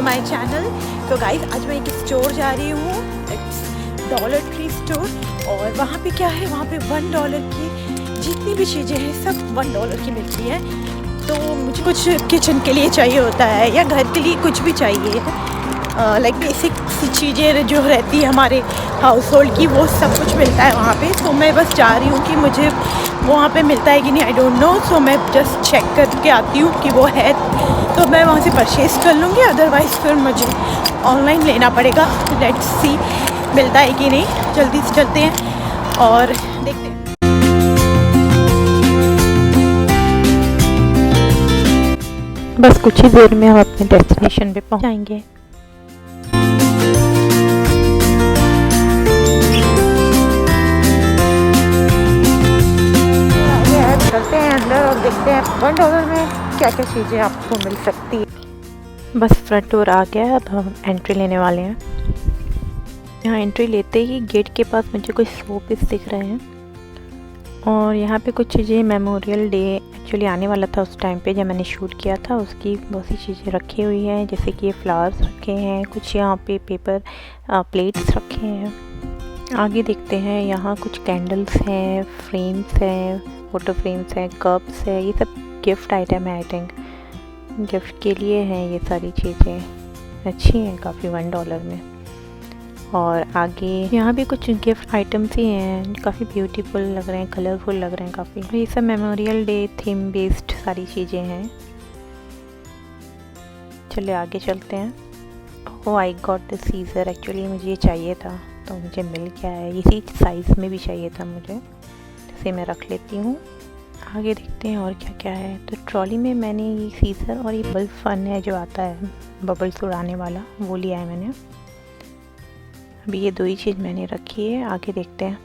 To my channel. तो guys आज मैं एक स्टोर जा रही हूँ, डॉलर ट्री स्टोर। और वहाँ पे क्या है, वहाँ पे $1 की जितनी भी चीज़ें हैं सब $1 की मिलती है। तो मुझे कुछ किचन के लिए चाहिए होता है या घर के लिए कुछ भी चाहिए, लाइक बेसिक चीज़ें जो रहती है हमारे हाउस होल्ड की, वो सब कुछ मिलता है वहाँ पे। तो मैं बस जा रही हूँ कि मुझे वहाँ पे मिलता है कि नहीं, आई डोंट नो। सो मैं जस्ट चेक करके आती हूँ कि वो है तो मैं वहाँ से परचेज़ कर लूँगी, अदरवाइज़ फिर मुझे ऑनलाइन लेना पड़ेगा। लेट्स सी मिलता है कि नहीं। जल्दी से चलते हैं और देखते हैं। बस कुछ ही देर में हम अपने डेस्टिनेशन पे पहुँच जाएंगे। चलते हैं अंदर और देखते हैं $1 में क्या क्या चीज़ें आपको मिल सकती है। बस फ्रंट डोर आ गया है, अब हम एंट्री लेने वाले हैं। यहाँ एंट्री लेते ही गेट के पास मुझे कुछ शोपीस दिख रहे हैं और यहाँ पे कुछ चीज़ें, मेमोरियल डे एक्चुअली आने वाला था उस टाइम पे जब मैंने शूट किया था, उसकी बहुत सी चीज़ें रखी हुई हैं। जैसे कि ये फ्लावर्स रखे हैं, कुछ यहाँ पे पेपर प्लेट्स रखे हैं। आगे देखते हैं, यहाँ कुछ कैंडल्स हैं, फ्रेम्स हैं, फोटो फ्रेम्स हैं, कप्स है। ये सब गिफ्ट आइटम है, आई थिंक गिफ्ट के लिए हैं। ये सारी चीज़ें अच्छी हैं काफ़ी $1 में। और आगे यहाँ भी कुछ गिफ्ट आइटम्स ही हैं, काफ़ी ब्यूटीफुल लग रहे हैं, कलरफुल लग रहे हैं काफ़ी। ये सब मेमोरियल डे थीम बेस्ड सारी चीज़ें हैं। चलिए आगे चलते हैं। Oh I got the scissor, actually मुझे ये चाहिए था तो मुझे मिल गया है। इसी साइज़ में भी चाहिए था मुझे, इसे मैं रख लेती हूँ। आगे देखते हैं और क्या क्या है। तो ट्रॉली में मैंने ये सीज़र और ये बल्ब फन है जो आता है बबल्स उड़ाने वाला, वो लिया है मैंने। अभी ये दो ही चीज़ मैंने रखी है। आगे देखते हैं।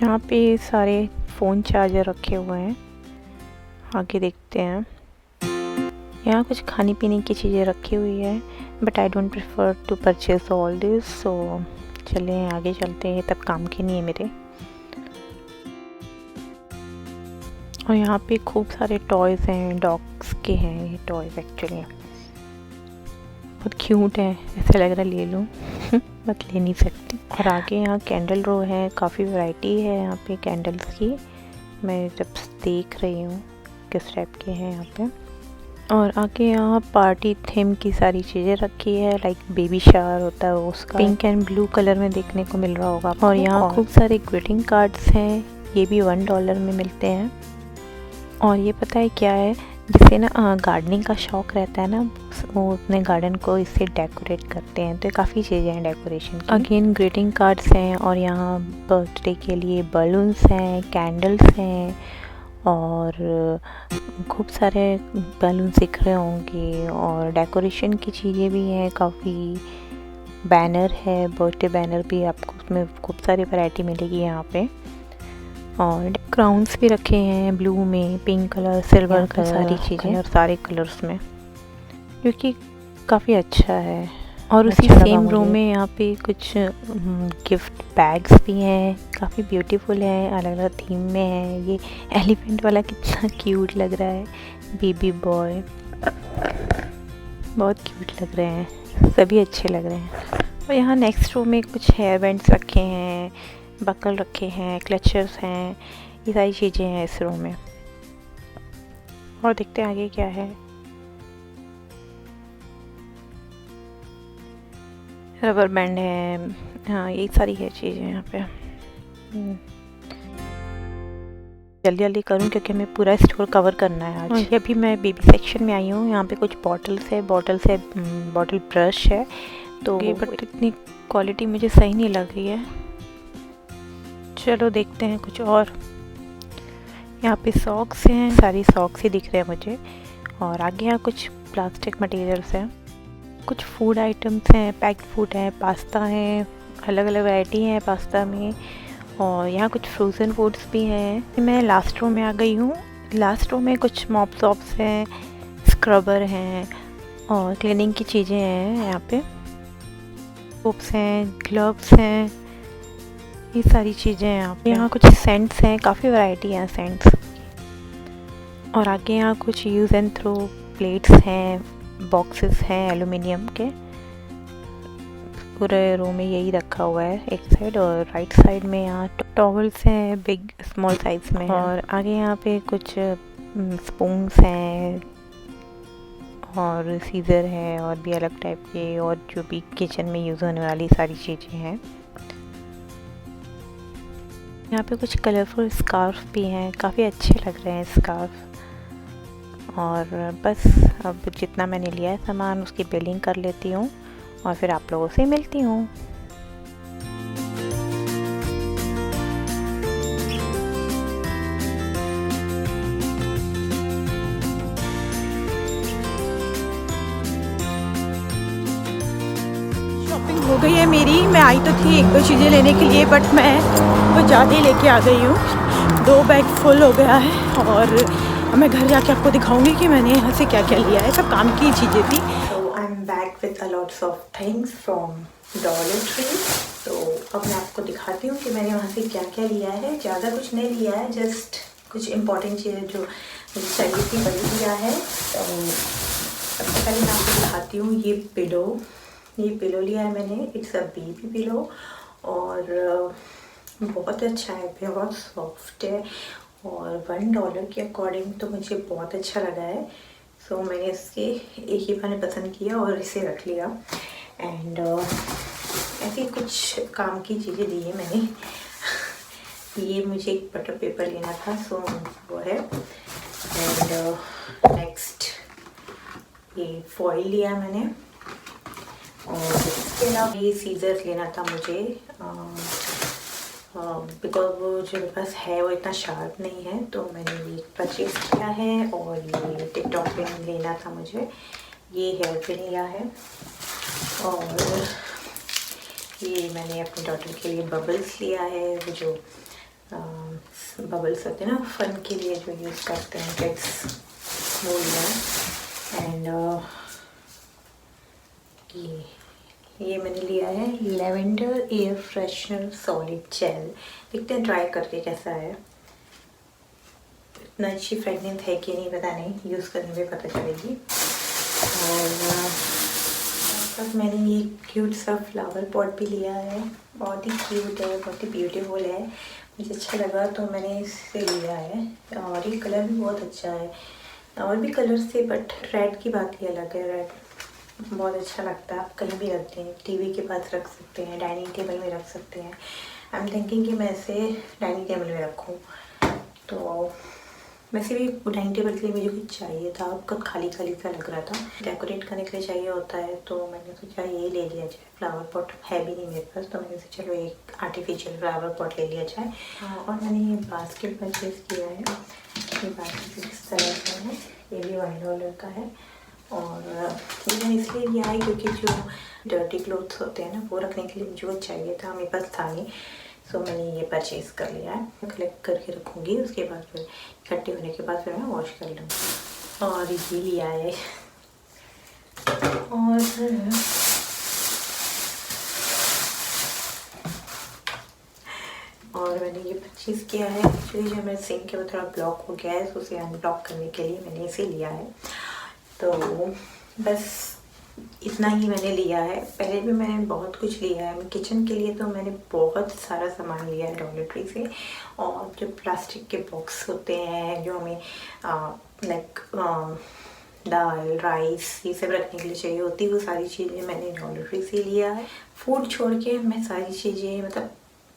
यहाँ पे सारे फ़ोन चार्जर रखे हुए हैं। आगे देखते हैं। यहाँ कुछ खाने पीने की चीज़ें रखी हुई है, but I don't prefer to purchase all this. So चलें आगे चलते हैं, तब काम के नहीं है मेरे। और यहाँ पे खूब सारे टॉयज़ हैं, डॉग्स के हैं ये टॉयज़। एक्चुअली बहुत क्यूट है, ऐसा लग रहा ले लूँ बट ले नहीं सकती। और आगे यहाँ कैंडल रो है, काफ़ी वैरायटी है यहाँ पे कैंडल्स की। मैं जब देख रही हूँ किस टाइप के हैं यहाँ पे। और आगे यहाँ पार्टी थीम की सारी चीज़ें रखी है, लाइक बेबी शावर होता है उसका पिंक एंड ब्लू कलर में देखने को मिल रहा होगा। और यहाँ खूब सारे ग्रीटिंग कार्ड्स हैं, ये भी $1 में मिलते हैं। और ये पता है क्या है, जिसे ना गार्डनिंग का शौक़ रहता है ना, वो अपने गार्डन को इससे डेकोरेट करते हैं। तो काफ़ी चीज़ें हैं डेकोरेशन की। अगेन ग्रीटिंग कार्ड्स हैं और यहाँ बर्थडे के लिए बलून्स हैं, कैंडल्स हैं और खूब सारे बैलून्स दिख रहे होंगे। और डेकोरेशन की चीज़ें भी हैं काफ़ी, बैनर है, बर्थडे बैनर भी आपको उसमें खूब सारी वैरायटी मिलेगी यहाँ पे। और क्राउन्स भी रखे हैं ब्लू में, पिंक कलर, सिल्वर कलर, सारी चीज़ें और सारे कलर्स में, जो कि काफ़ी अच्छा है। और उसी सेम रूम में यहाँ पे कुछ गिफ्ट बैग्स भी हैं, काफ़ी ब्यूटीफुल हैं, अलग अलग थीम में है। ये एलिफेंट वाला कितना क्यूट लग रहा है, बेबी बॉय, बहुत क्यूट लग रहे हैं, सभी अच्छे लग रहे हैं। और यहाँ नेक्स्ट रूम में कुछ हेयर बैंड्स रखे हैं, बकल रखे हैं, क्लचर्स हैं, ये सारी चीज़ें हैं इस रूम में। और देखते हैं आगे क्या है। रबर बैंड है, हाँ यही सारी है चीज़ें यहाँ पे। जल्दी जल्दी करूँ क्योंकि हमें पूरा स्टोर कवर करना है आज। अभी मैं बेबी सेक्शन में आई हूँ। यहाँ पे कुछ बॉटल्स है, बॉटल ब्रश है। तो बट इतनी क्वालिटी मुझे सही नहीं लग रही है। चलो देखते हैं कुछ और। यहाँ पे सॉक्स हैं, सारी सॉक्स ही दिख रहे हैं मुझे। और आगे यहाँ कुछ प्लास्टिक मटेरियल्स हैं, कुछ फूड आइटम्स हैं, पैक्ड फूड है, पास्ता है, अलग अलग वैरायटी है पास्ता में। और यहाँ कुछ फ्रोज़न फूड्स भी हैं। मैं लास्ट रो में आ गई हूँ। लास्ट रो में कुछ मॉप सॉप्स हैं, स्क्रबर हैं और क्लीनिंग की चीज़ें हैं। यहाँ पे सोप्स हैं, ग्लव्स हैं, ये सारी चीज़ें हैं यहाँ पे। यहाँ कुछ सेंट्स हैं, काफ़ी वैरायटी है सेंट्स। और आगे यहाँ कुछ यूज़ एंड थ्रो प्लेट्स हैं, बॉक्सेस हैं एलुमिनियम के। पूरे रूम में यही रखा हुआ है एक साइड, और राइट साइड में यहाँ टॉवल्स हैं बिग स्मॉल साइज में। और आगे यहाँ पे कुछ स्पून्स हैं और सीज़र है और भी अलग टाइप के, और जो भी किचन में यूज़ होने वाली सारी चीज़ें हैं। यहाँ पे कुछ कलरफुल स्कार्फ भी हैं, काफ़ी अच्छे लग रहे हैं स्कार्फ। और बस अब जितना मैंने लिया है सामान उसकी बिलिंग कर लेती हूँ और फिर आप लोगों से मिलती हूँ। शॉपिंग हो गई है मेरी। मैं आई तो थी एक दो चीज़ें लेने के लिए, बट मैं कुछ ज़्यादा ही लेके आ गई हूँ। 2 बैग फुल हो गया है और मैं घर जाके आपको दिखाऊंगी कि मैंने यहाँ से क्या क्या लिया है। सब काम की चीज़ें थी। तो I am back with a lots of things from dollar tree. तो अब मैं आपको दिखाती हूँ कि मैंने वहाँ से क्या क्या लिया है। ज़्यादा कुछ नहीं लिया है, जस्ट कुछ इंपॉर्टेंट चीज़ें जो मुझे चाहिए थी वही लिया है। तो सबसे पहले मैं आपको दिखाती हूँ ये पिलो लिया है मैंने। इट्स अ बेबी पिलो और बहुत अच्छा है, बहुत सॉफ्ट है और $1 के अकॉर्डिंग तो मुझे बहुत अच्छा लगा है। सो मैंने इसके एक ही मैंने पसंद किया और इसे रख लिया। एंड ऐसी कुछ काम की चीज़ें ली है मैंने। ये मुझे एक बटर पेपर लेना था, सो वो है। एंड नेक्स्ट ये फॉइल लिया मैंने, और इसके अलावा ये सीजर्स लेना था मुझे बिकॉज वो जो मेरे पास है वो इतना शार्प नहीं है, तो मैंने ये परचेज किया है। और ये टिकटॉक पिन लेना था मुझे, ये हेयर पिन लिया है। और ये मैंने अपनी डॉटर के लिए बबल्स लिया है, वो जो बबल्स होते हैं ना फन के लिए जो यूज़ करते हैं किड्स, वो लिया है। एंड ये मैंने लिया है lavender air freshener solid gel. देखते हैं ट्राई करके कैसा है। इतना अच्छी फ्रेगनेंस है कि नहीं पता नहीं, यूज़ करने में पता चलेगी। और तब मैंने ये क्यूट सा फ्लावर पॉट भी लिया है, बहुत ही क्यूट है, बहुत ही ब्यूटीफुल है, मुझे अच्छा लगा तो मैंने इससे लिया है। और ये कलर भी बहुत अच्छा है, और भी कलर से बट रेड की बात ही अलग है। रेड बहुत अच्छा लगता है, आप कहीं भी रखते हैं, टीवी के पास रख सकते हैं, डाइनिंग टेबल में रख सकते हैं। आई एम थिंकिंग कि मैं इसे डाइनिंग टेबल में रखूं। तो वैसे भी डाइनिंग टेबल के लिए मुझे कुछ चाहिए था, आपका खाली खाली सा लग रहा था, डेकोरेट करने के लिए चाहिए होता है, तो मैंने सोचा ये ले लिया जाए। फ्लावर पॉट है भी नहीं मेरे पास, तो मैंने सोचा चलो एक आर्टिफिशियल फ्लावर पॉट ले लिया जाए। और मैंने ये बास्केट परचेज़ किया है। ये बास्केट इस तरह का है, ये भी $1 का है। और ये मैंने इसलिए लिया है क्योंकि जो डर्टी क्लोथ्स होते हैं ना, वो रखने के लिए मुझे वो चाहिए था, मेरे पास था नहीं। सो मैंने ये परचेज़ कर लिया है। कलेक्ट करके रखूँगी, उसके बाद फिर इकट्ठे होने के बाद फिर मैं वॉश कर लूँगी। और ये लिया है। और मैंने ये परचेज़ किया है। एक्चुअली जो मेरा सिंक है वो थोड़ा ब्लॉक हो गया है, तो उसे अनब्लॉक करने के लिए मैंने इसे लिया है। तो बस इतना ही मैंने लिया है। पहले भी मैंने बहुत कुछ लिया है किचन के लिए, तो मैंने बहुत सारा सामान लिया है डॉलर ट्री से। और जो प्लास्टिक के बॉक्स होते हैं जो हमें लाइक दाल राइस ये सब रखने के लिए चाहिए होती है, वो सारी चीज़ें मैंने डॉलर ट्री से लिया है। फूड छोड़ के मैं सारी चीज़ें मतलब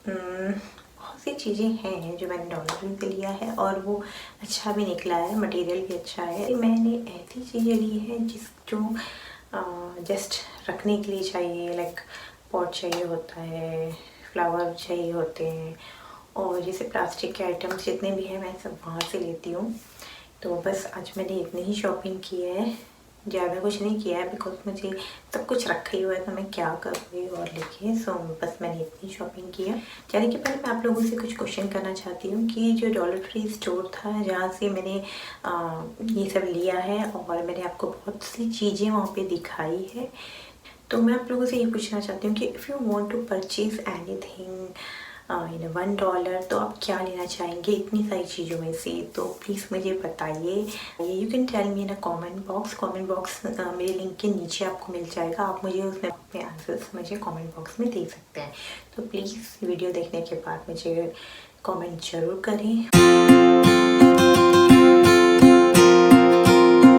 बहुत सी चीज़ें हैं जो मैंने डॉलर ट्री से लिया है, और वो अच्छा भी निकला है, मटेरियल भी अच्छा है। मैंने ऐसी चीज़ें ली है जो जस्ट रखने के लिए चाहिए, लाइक पॉट चाहिए होता है, फ्लावर चाहिए होते हैं, और जैसे प्लास्टिक के आइटम्स जितने भी हैं मैं सब वहाँ से लेती हूँ। तो बस आज मैंने इतनी ही शॉपिंग की है, ज़्यादा कुछ नहीं किया है बिकॉज मुझे सब कुछ रखा ही हुआ है, तो मैं क्या करूँगी और लेके। सो बस मैंने इतनी शॉपिंग की है। जाने के पहले मैं आप लोगों से कुछ क्वेश्चन करना चाहती हूँ कि जो डॉलर ट्री स्टोर था जहाँ से मैंने ये सब लिया है, और मैंने आपको बहुत सी चीज़ें वहाँ पे दिखाई है, तो मैं आप लोगों से ये पूछना चाहती हूँ कि if you want to purchase anything in $1, तो आप क्या लेना चाहेंगे इतनी सारी चीज़ों में से? तो प्लीज़ मुझे बताइए। You can tell me in a comment box मेरे लिंक के नीचे आपको मिल जाएगा, आप मुझे उसमें अपने आंसर्स मुझे कमेंट बॉक्स में दे सकते हैं। तो प्लीज़ वीडियो देखने के बाद मुझे कमेंट ज़रूर करें।